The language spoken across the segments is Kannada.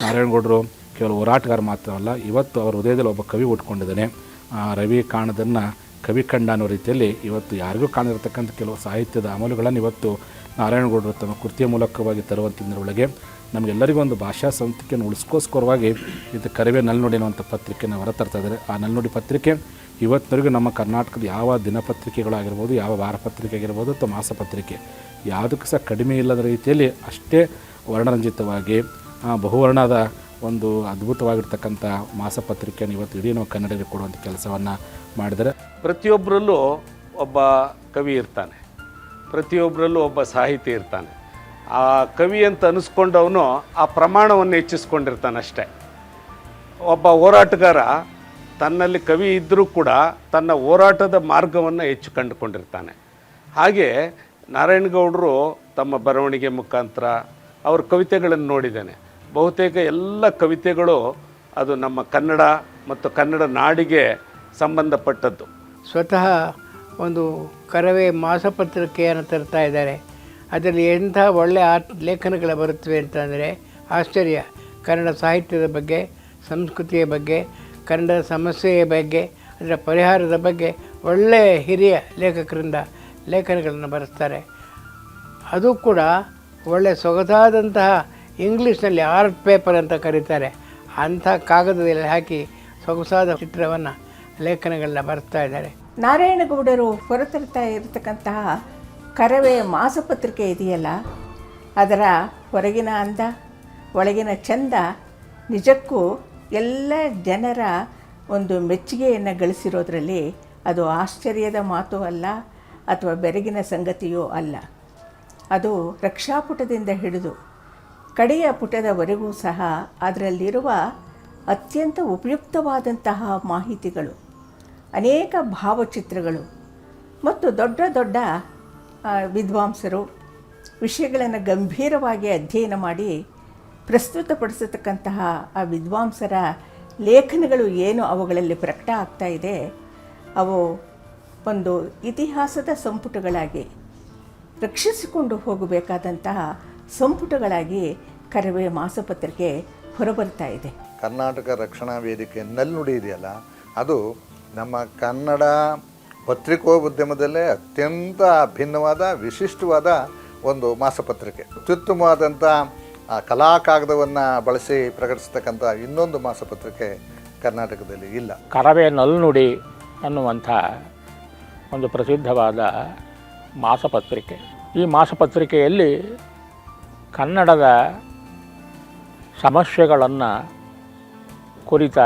ನಾರಾಯಣಗೌಡರು ಕೇವಲ ಹೋರಾಟಗಾರ ಮಾತ್ರವಲ್ಲ, ಇವತ್ತು ಅವರ ಹೃದಯದಲ್ಲಿ ಒಬ್ಬ ಕವಿ ಉಟ್ಕೊಂಡಿದ್ದಾನೆ. ರವಿ ಕಾಣದನ್ನು ಕವಿ ಕಂಡ ಅನ್ನೋ ರೀತಿಯಲ್ಲಿ ಇವತ್ತು ಯಾರಿಗೂ ಕಾಣಿರತಕ್ಕಂಥ ಕೆಲವು ಸಾಹಿತ್ಯದ ಅಮಲುಗಳನ್ನು ಇವತ್ತು ನಾರಾಯಣಗೌಡರು ತಮ್ಮ ಕೃತಿಯ ಮೂಲಕವಾಗಿ ತರುವಂಥದ್ರೊಳಗೆ ನಮಗೆಲ್ಲರಿಗೂ ಒಂದು ಭಾಷಾ ಸಂಸ್ಕೃತಿಯನ್ನು ಉಳಿಸ್ಕೋಸ್ಕರವಾಗಿ ಇದು ಕರಿವೆ ನಲ್ನುಡಿ ಅನ್ನುವಂಥ ಪತ್ರಿಕೆಯನ್ನು ಹೊರತರ್ತಾ ಇದ್ದಾರೆ. ಆ ನಲ್ನುಡಿ ಪತ್ರಿಕೆ ಇವತ್ತಿನವರೆಗೂ ನಮ್ಮ ಕರ್ನಾಟಕದ ಯಾವ ದಿನಪತ್ರಿಕೆಗಳಾಗಿರ್ಬೋದು, ಯಾವ ವಾರಪತ್ರಿಕೆ ಆಗಿರ್ಬೋದು ಅಥವಾ ಮಾಸಪತ್ರಿಕೆ ಯಾವುದಕ್ಕೂ ಸಹ ಕಡಿಮೆ ಇಲ್ಲದ ರೀತಿಯಲ್ಲಿ ಅಷ್ಟೇ ವರ್ಣರಂಜಿತವಾಗಿ ಬಹುವರ್ಣದ ಒಂದು ಅದ್ಭುತವಾಗಿರ್ತಕ್ಕಂಥ ಮಾಸಪತ್ರಿಕೆಯನ್ನು ಇವತ್ತು ಇಡೀ ನಾವು ಕನ್ನಡರಿಗೆ ಕೊಡುವಂಥ ಕೆಲಸವನ್ನು ಮಾಡಿದರೆ. ಪ್ರತಿಯೊಬ್ಬರಲ್ಲೂ ಒಬ್ಬ ಕವಿ ಇರ್ತಾನೆ, ಪ್ರತಿಯೊಬ್ಬರಲ್ಲೂ ಒಬ್ಬ ಸಾಹಿತಿ ಇರ್ತಾನೆ. ಆ ಕವಿ ಅಂತ ಅನಿಸ್ಕೊಂಡವನು ಆ ಪ್ರಮಾಣವನ್ನು ಹೆಚ್ಚಿಸ್ಕೊಂಡಿರ್ತಾನೆ ಅಷ್ಟೇ. ಒಬ್ಬ ಹೋರಾಟಗಾರ ತನ್ನಲ್ಲಿ ಕವಿ ಇದ್ದರೂ ಕೂಡ ತನ್ನ ಹೋರಾಟದ ಮಾರ್ಗವನ್ನು ಹೆಚ್ಚು ಕಂಡುಕೊಂಡಿರ್ತಾನೆ. ಹಾಗೆ ನಾರಾಯಣಗೌಡರು ತಮ್ಮ ಬರವಣಿಗೆ ಮುಖಾಂತರ ಅವ್ರ ಕವಿತೆಗಳನ್ನು ನೋಡಿದ್ದೇನೆ. ಬಹುತೇಕ ಎಲ್ಲ ಕವಿತೆಗಳು ಅದು ನಮ್ಮ ಕನ್ನಡ ಮತ್ತು ಕನ್ನಡ ನಾಡಿಗೆ ಸಂಬಂಧಪಟ್ಟದ್ದು. ಸ್ವತಃ ಒಂದು ಕರವೇ ಮಾಸಪತ್ರಿಕೆಯನ್ನು ತರ್ತಾ ಇದ್ದಾರೆ. ಅದರಲ್ಲಿ ಎಂಥ ಒಳ್ಳೆಯ ಲೇಖನಗಳು ಬರುತ್ತವೆ ಅಂತಂದರೆ ಆಶ್ಚರ್ಯ. ಕನ್ನಡ ಸಾಹಿತ್ಯದ ಬಗ್ಗೆ, ಸಂಸ್ಕೃತಿಯ ಬಗ್ಗೆ, ಕನ್ನಡದ ಸಮಸ್ಯೆಯ ಬಗ್ಗೆ, ಅದರ ಪರಿಹಾರದ ಬಗ್ಗೆ ಒಳ್ಳೆಯ ಹಿರಿಯ ಲೇಖಕರಿಂದ ಲೇಖನಗಳನ್ನು ಬರೆಸ್ತಾರೆ. ಅದು ಕೂಡ ಒಳ್ಳೆಯ ಸೊಗಸಾದಂತಹ ಇಂಗ್ಲೀಷ್ನಲ್ಲಿ ಆರ್ಟ್ ಪೇಪರ್ ಅಂತ ಕರೀತಾರೆ. ಅಂಥ ಕಾಗದದಲ್ಲಿ ಹಾಕಿ ಸೊಗಸಾದ ಚಿತ್ರವನ್ನು, ಲೇಖನಗಳನ್ನ ಬರೆಸ್ತಾ ಇದ್ದಾರೆ. ನಾರಾಯಣಗೌಡರು ಹೊರತರ್ತಾ ಇರತಕ್ಕಂತಹ ಕರವೇ ಮಾಸಪತ್ರಿಕೆ ಇದೆಯಲ್ಲ, ಅದರ ಹೊರಗಿನ ಅಂದ, ಒಳಗಿನ ಚಂದ ನಿಜಕ್ಕೂ ಎಲ್ಲ ಜನರ ಒಂದು ಮೆಚ್ಚುಗೆಯನ್ನು ಗಳಿಸಿರೋದ್ರಲ್ಲಿ ಅದು ಆಶ್ಚರ್ಯದ ಮಾತು ಅಲ್ಲ, ಅಥವಾ ಬೆರಗಿನ ಸಂಗತಿಯೂ ಅಲ್ಲ. ಅದು ರಕ್ಷಾಪುಟದಿಂದ ಹಿಡಿದು ಕಡೆಯ ಪುಟದವರೆಗೂ ಸಹ ಅದರಲ್ಲಿರುವ ಅತ್ಯಂತ ಉಪಯುಕ್ತವಾದಂತಹ ಮಾಹಿತಿಗಳು, ಅನೇಕ ಭಾವಚಿತ್ರಗಳು ಮತ್ತು ದೊಡ್ಡ ದೊಡ್ಡ ವಿದ್ವಾಂಸರು ವಿಷಯಗಳನ್ನು ಗಂಭೀರವಾಗಿ ಅಧ್ಯಯನ ಮಾಡಿ ಪ್ರಸ್ತುತಪಡಿಸತಕ್ಕಂತಹ ಆ ವಿದ್ವಾಂಸರ ಲೇಖನಗಳು ಏನು ಅವುಗಳಲ್ಲಿ ಪ್ರಕಟ ಆಗ್ತಾ ಇದೆ, ಅವು ಒಂದು ಇತಿಹಾಸದ ಸಂಪುಟಗಳಾಗಿ ರಕ್ಷಿಸಿಕೊಂಡು ಹೋಗಬೇಕಾದಂತಹ ಸಂಪುಟಗಳಾಗಿ ಕರವೇ ಮಾಸಪತ್ರಿಕೆ ಹೊರಬರ್ತಾ ಇದೆ. ಕರ್ನಾಟಕ ರಕ್ಷಣಾ ವೇದಿಕೆ ನಲ್ನುಡಿ ಇದೆಯಲ್ಲ, ಅದು ನಮ್ಮ ಕನ್ನಡ ಪತ್ರಿಕೋದ್ಯಮದಲ್ಲೇ ಅತ್ಯಂತ ಭಿನ್ನವಾದ ವಿಶಿಷ್ಟವಾದ ಒಂದು ಮಾಸಪತ್ರಿಕೆ. ಅತ್ಯುತ್ತಮವಾದಂಥ ಕಲಾ ಕಾಗದವನ್ನು ಬಳಸಿ ಪ್ರಕಟಿಸ್ತಕ್ಕಂಥ ಇನ್ನೊಂದು ಮಾಸಪತ್ರಿಕೆ ಕರ್ನಾಟಕದಲ್ಲಿ ಇಲ್ಲ. ಕರವೇ ನಲ್ನುಡಿ ಅನ್ನುವಂಥ ಒಂದು ಪ್ರಸಿದ್ಧವಾದ ಮಾಸಪತ್ರಿಕೆ. ಈ ಮಾಸಪತ್ರಿಕೆಯಲ್ಲಿ ಕನ್ನಡದ ಸಮಸ್ಯೆಗಳನ್ನು ಕುರಿತ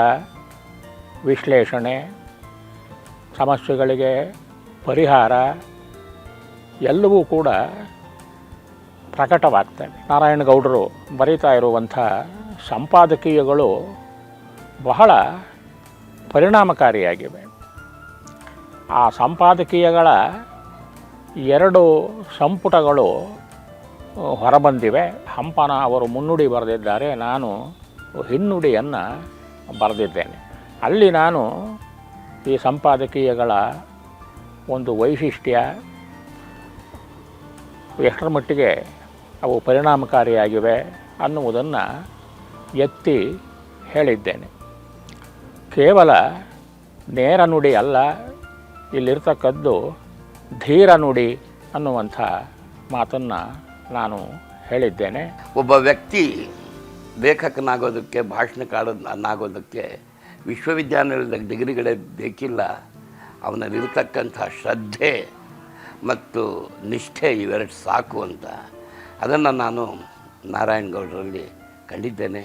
ವಿಶ್ಲೇಷಣೆ, ಸಮಸ್ಯೆಗಳಿಗೆ ಪರಿಹಾರ ಎಲ್ಲವೂ ಕೂಡ ಪ್ರಕಟವಾಗ್ತವೆ. ನಾರಾಯಣಗೌಡರು ಬರೀತಾ ಇರುವಂಥ ಸಂಪಾದಕೀಯಗಳು ಬಹಳ ಪರಿಣಾಮಕಾರಿಯಾಗಿವೆ. ಆ ಸಂಪಾದಕೀಯಗಳ 2 ಸಂಪುಟಗಳು ಹೊರಬಂದಿವೆ. ಹಂಪನ ಅವರು ಮುನ್ನುಡಿ ಬರೆದಿದ್ದಾರೆ, ನಾನು ಹಿನ್ನುಡಿಯನ್ನು ಬರೆದಿದ್ದೇನೆ. ಅಲ್ಲಿ ನಾನು ಈ ಸಂಪಾದಕೀಯಗಳ ಒಂದು ವೈಶಿಷ್ಟ್ಯ, ಎಷ್ಟರ ಮಟ್ಟಿಗೆ ಅವು ಪರಿಣಾಮಕಾರಿಯಾಗಿವೆ ಅನ್ನುವುದನ್ನು ಎತ್ತಿ ಹೇಳಿದ್ದೇನೆ. ಕೇವಲ ನೇರ ನುಡಿ ಅಲ್ಲ, ಇಲ್ಲಿರ್ತಕ್ಕದ್ದು ಧೀರ ನುಡಿ ಅನ್ನುವಂಥ ಮಾತನ್ನು ನಾನು ಹೇಳಿದ್ದೇನೆ. ಒಬ್ಬ ವ್ಯಕ್ತಿ ಲೇಖಕನಾಗೋದಕ್ಕೆ, ಭಾಷಣಕಾರನಾಗೋದಕ್ಕೆ ವಿಶ್ವವಿದ್ಯಾನಿಲಯದ ಡಿಗ್ರಿಗಳೇ ಬೇಕಿಲ್ಲ. ಅವನಲ್ಲಿರ್ತಕ್ಕಂಥ ಶ್ರದ್ಧೆ ಮತ್ತು ನಿಷ್ಠೆ ಇವೆರಡು ಸಾಕು ಅಂತ ಅದನ್ನು ನಾನು ನಾರಾಯಣಗೌಡರಲ್ಲಿ ಕಂಡಿದ್ದೇನೆ.